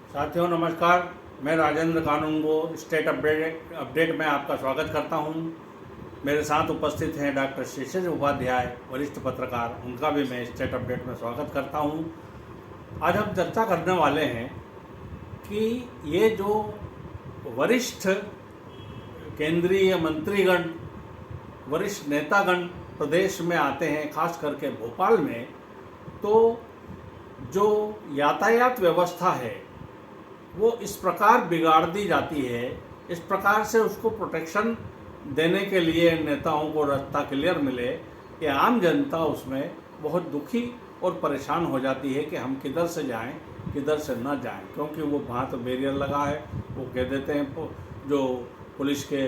साथियों नमस्कार। मैं राजेंद्र कानूनगो स्टेट अपडेट में आपका स्वागत करता हूं। मेरे साथ उपस्थित हैं डॉक्टर शेषज उपाध्याय, वरिष्ठ पत्रकार। उनका भी मैं स्टेट अपडेट में स्वागत करता हूं। आज हम चर्चा करने वाले हैं कि ये जो वरिष्ठ केंद्रीय मंत्रीगण, वरिष्ठ नेतागण प्रदेश में आते हैं, खास करके भोपाल में, तो जो यातायात व्यवस्था है वो इस प्रकार बिगाड़ दी जाती है, इस प्रकार से उसको प्रोटेक्शन देने के लिए नेताओं को रास्ता क्लियर मिले कि आम जनता उसमें बहुत दुखी और परेशान हो जाती है कि हम किधर से जाएं, किधर से न जाएं, क्योंकि वो वहाँ तो बैरियर लगा है। वो कह देते हैं जो पुलिस के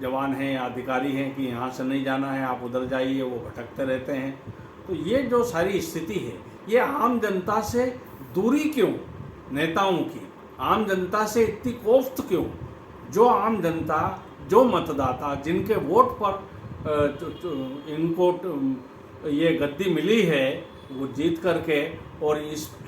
जवान हैं या अधिकारी हैं कि यहाँ से नहीं जाना है, आप उधर जाइए, वो भटकते रहते हैं। तो ये जो सारी स्थिति है, ये आम जनता से दूरी क्यों, नेताओं की आम जनता से इतनी कोफ्त क्यों? जो आम जनता, जो मतदाता, जिनके वोट पर इनको ये गद्दी मिली है, वो जीत करके और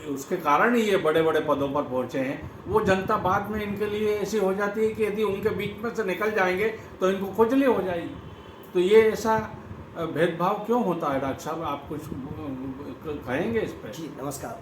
उसके कारण ही ये बड़े बड़े पदों पर पहुंचे हैं, वो जनता बाद में इनके लिए ऐसी हो जाती है कि यदि उनके बीच में से निकल जाएंगे तो इनको खुजली हो जाएगी। तो ये ऐसा भेदभाव क्यों होता है? डॉक्टर साहब, आप कुछ कहेंगे इस पर? जी नमस्कार।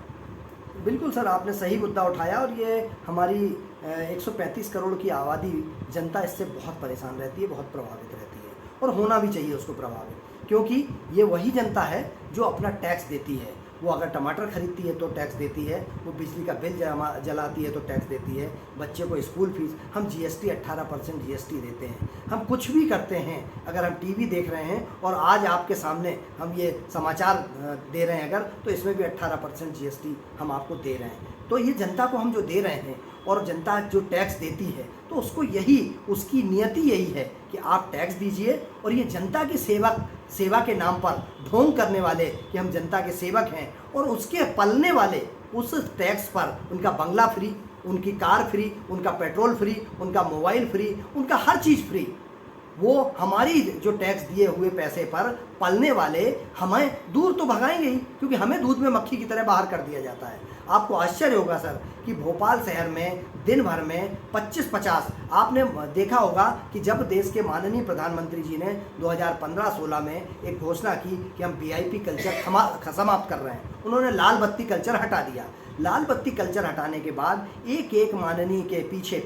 बिल्कुल सर, आपने सही मुद्दा उठाया और ये हमारी 135 करोड़ की आबादी जनता इससे बहुत परेशान रहती है, बहुत प्रभावित रहती है और होना भी चाहिए उसको प्रभावित, क्योंकि ये वही जनता है जो अपना टैक्स देती है। वो अगर टमाटर खरीदती है तो टैक्स देती है, वो बिजली का बिल जलाती है तो टैक्स देती है, बच्चे को स्कूल फीस, हम जीएसटी 18% जीएसटी देते हैं, हम कुछ भी करते हैं। अगर हम टीवी देख रहे हैं और आज आपके सामने हम ये समाचार दे रहे हैं अगर, तो इसमें भी 18% जीएसटी हम आपको दे रहे हैं। तो ये जनता को हम जो दे रहे हैं और जनता जो टैक्स देती है, तो उसको यही, उसकी नियति यही है कि आप टैक्स दीजिए और ये जनता की सेवा के नाम पर ढोंग करने वाले कि हम जनता के सेवक हैं, और उसके पलने वाले उस टैक्स पर उनका बंगला फ्री, उनकी कार फ्री, उनका पेट्रोल फ्री, उनका मोबाइल फ्री, उनका हर चीज़ फ्री। वो हमारी जो टैक्स दिए हुए पैसे पर पलने वाले हमें दूर तो भगाएंगे ही, क्योंकि हमें दूध में मक्खी की तरह बाहर कर दिया जाता है। आपको आश्चर्य होगा सर कि भोपाल शहर में दिन भर में 25-50, आपने देखा होगा कि जब देश के माननीय प्रधानमंत्री जी ने 2015-16 में एक घोषणा की कि हम वीआईपी कल्चर समाप्त कर रहे हैं, उन्होंने लाल बत्ती कल्चर हटा दिया। लाल बत्ती कल्चर हटाने के बाद एक एक माननीय के पीछे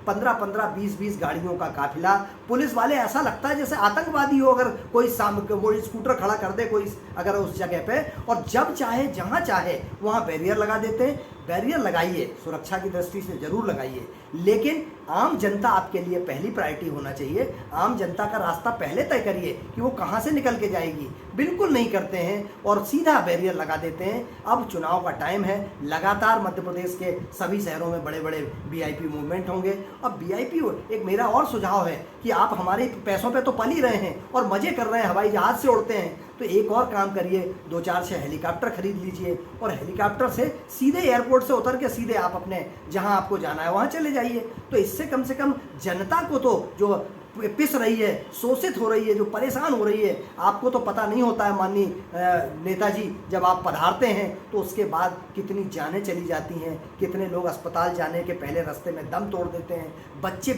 15-15, 20-20 गाड़ियों का काफिला, पुलिस वाले, ऐसा लगता है जैसे आतंकवादी हो। अगर कोई वो स्कूटर खड़ा कर दे कोई अगर उस जगह पे, और जब चाहे जहाँ चाहे वहाँ बैरियर लगा देते हैं। बैरियर लगाइए, सुरक्षा की दृष्टि से ज़रूर लगाइए, लेकिन आम जनता आपके लिए पहली प्रायोरिटी होना चाहिए। आम जनता का रास्ता पहले तय करिए कि वो कहाँ से निकल के जाएगी। बिल्कुल नहीं करते हैं और सीधा बैरियर लगा देते हैं। अब चुनाव का टाइम है, लगातार मध्य प्रदेश के सभी शहरों में बड़े बड़े वीआईपी मूवमेंट होंगे। अब वीआईपी, एक मेरा और सुझाव है कि आप हमारे पैसों पे तो पल ही रहे हैं और मज़े कर रहे हैं, हवाई जहाज़ से उड़ते हैं, तो एक और काम करिए, 2-4 हेलीकॉप्टर खरीद लीजिए और हेलीकॉप्टर से सीधे एयरपोर्ट से उतर के सीधे आप अपने जहां आपको जाना है वहां चले जाइए। तो इससे कम से कम जनता को तो जो पिस रही है, शोषित हो रही है, जो परेशान हो रही है, आपको तो पता नहीं होता है माननीय नेताजी, जब आप पधारते हैं तो उसके बाद कितनी जानें चली जाती हैं, कितने लोग अस्पताल जाने के पहले रास्ते में दम तोड़ देते हैं। बच्चे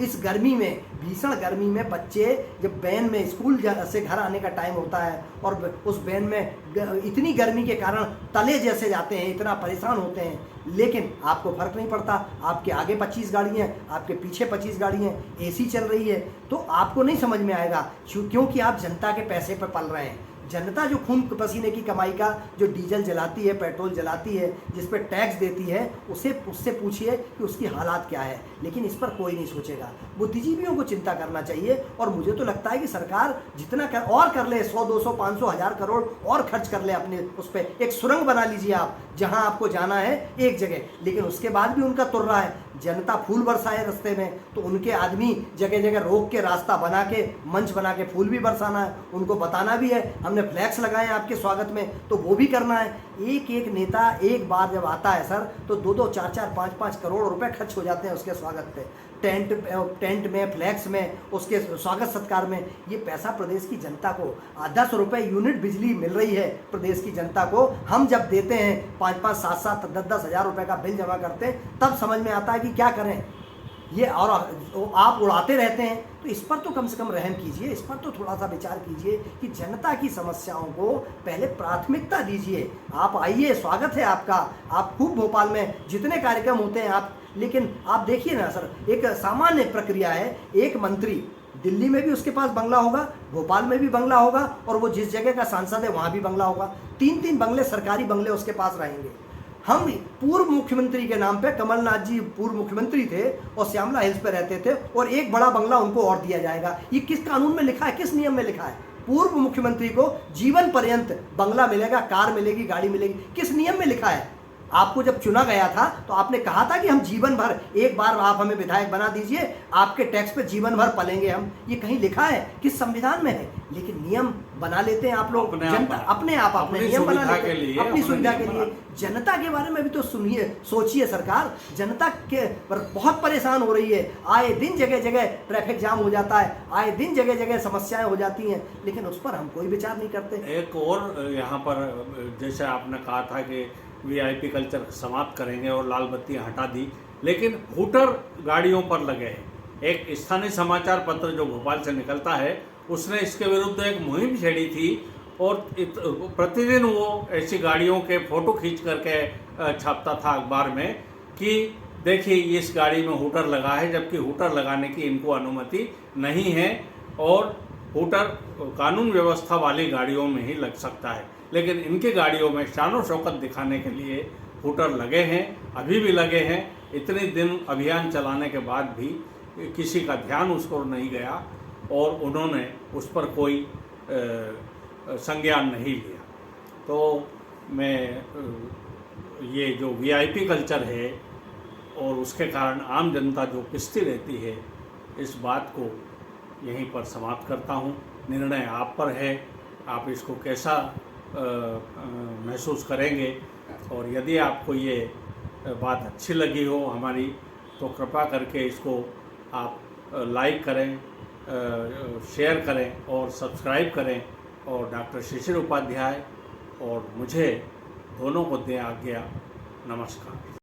इस गर्मी में, भीषण गर्मी में, बच्चे जब वैन में स्कूल से घर आने का टाइम होता है और उस वैन में इतनी गर्मी के कारण तले जैसे जाते हैं, इतना परेशान होते हैं, लेकिन आपको फर्क नहीं पड़ता। आपके आगे 25 गाड़ियाँ, आपके पीछे 25 गाड़ियाँ, एसी चल रही है, तो आपको नहीं समझ में आएगा, क्योंकि आप जनता के पैसे पर पल रहे हैं। जनता जो खून पसीने की कमाई का जो डीजल जलाती है, पेट्रोल जलाती है, जिस पर टैक्स देती है, उससे पूछिए कि उसकी हालात क्या है। लेकिन इस पर कोई नहीं सोचेगा। बुद्धिजीवियों को चिंता करना चाहिए और मुझे तो लगता है कि सरकार जितना कर ले, 100, 200, 500, 1000 करोड़ और खर्च कर ले अपने उस पर। एक सुरंग बना लीजिए आप, जहां आपको जाना है एक जगह, लेकिन उसके बाद भी उनका तुर रहा है। जनता फूल बरसाए रास्ते में, तो उनके आदमी जगह जगह रोक के रास्ता बना के, मंच बना के फूल भी बरसाना है, उनको बताना भी है। हमने फ्लैक्स लगाए हैं आपके स्वागत में, तो वो भी करना है। एक एक नेता एक बार जब आता है सर तो 2-2, 4-4, 5-5 करोड़ रुपए खर्च हो जाते हैं उसके स्वागत पे, टेंट में, फ्लैक्स में, उसके स्वागत सत्कार में। ये पैसा प्रदेश की जनता को 10 रुपये यूनिट बिजली मिल रही है प्रदेश की जनता को, हम जब देते हैं 5-5, 7-7, 10-10 हज़ार रुपये का बिल जमा करते हैं तब समझ में आता है कि क्या करें ये। और आप उड़ाते रहते हैं, तो इस पर तो कम से कम रहम कीजिए, इस पर तो थोड़ा सा विचार कीजिए कि जनता की समस्याओं को पहले प्राथमिकता दीजिए। आप आइए, स्वागत है आपका, आप खूब भोपाल में जितने कार्यक्रम होते हैं आप, लेकिन आप देखिए ना सर, एक सामान्य प्रक्रिया है, एक मंत्री दिल्ली में भी उसके पास बंगला होगा, भोपाल में भी बंगला होगा, और वो जिस जगह का सांसद है वहाँ भी बंगला होगा, 3-3 बंगले, सरकारी बंगले उसके पास रहेंगे। हम पूर्व मुख्यमंत्री के नाम पे, कमलनाथ जी पूर्व मुख्यमंत्री थे और श्यामला हिल्स पे रहते थे, और एक बड़ा बंगला उनको और दिया जाएगा। ये किस कानून में लिखा है, किस नियम में लिखा है? पूर्व मुख्यमंत्री को जीवन पर्यंत बंगला मिलेगा, कार मिलेगी, गाड़ी मिलेगी, किस नियम में लिखा है? आपको जब चुना गया था तो आपने कहा था कि हम जीवन भर, एक बार आप हमें विधायक बना दीजिए, आपके टैक्स पे जीवन भर पलेंगे हम। ये कहीं लिखा है? किस संविधान में है? लेकिन नियम बना लेते हैं आप लोग, जनता अपने आप अपने नियम बना लेते हैं अपनी सुविधा के लिए। जनता के बारे में भी तो सुनिए, सोचिए। सरकार जनता के पर बहुत परेशान हो रही है, आए दिन जगह जगह ट्रैफिक जाम हो जाता है, आए दिन जगह जगह समस्याएं हो जाती हैं, लेकिन उस पर हम कोई विचार नहीं करते। एक और यहाँ पर जैसे आपने कहा था कि वीआईपी कल्चर समाप्त करेंगे और लाल बत्तियाँ हटा दी, लेकिन हूटर गाड़ियों पर लगे हैं। एक स्थानीय समाचार पत्र जो भोपाल से निकलता है उसने इसके विरुद्ध एक मुहिम छेड़ी थी, और प्रतिदिन वो ऐसी गाड़ियों के फोटो खींच करके छापता था अखबार में कि देखिए इस गाड़ी में हूटर लगा है, जबकि हूटर लगाने की इनको अनुमति नहीं है, और हूटर कानून व्यवस्था वाली गाड़ियों में ही लग सकता है। लेकिन इनकी गाड़ियों में शानो शौकत दिखाने के लिए हूटर लगे हैं, अभी भी लगे हैं। इतने दिन अभियान चलाने के बाद भी किसी का ध्यान उस पर नहीं गया और उन्होंने उस पर कोई संज्ञान नहीं लिया। तो मैं ये जो वीआईपी कल्चर है और उसके कारण आम जनता जो पिसती रहती है, इस बात को यहीं पर समाप्त करता हूँ। निर्णय आप पर है, आप इसको कैसा महसूस करेंगे, और यदि आपको ये बात अच्छी लगी हो हमारी, तो कृपा करके इसको आप लाइक करें, शेयर करें और सब्सक्राइब करें, और डॉक्टर शिशिर उपाध्याय और मुझे दोनों को दें आज्ञा। नमस्कार।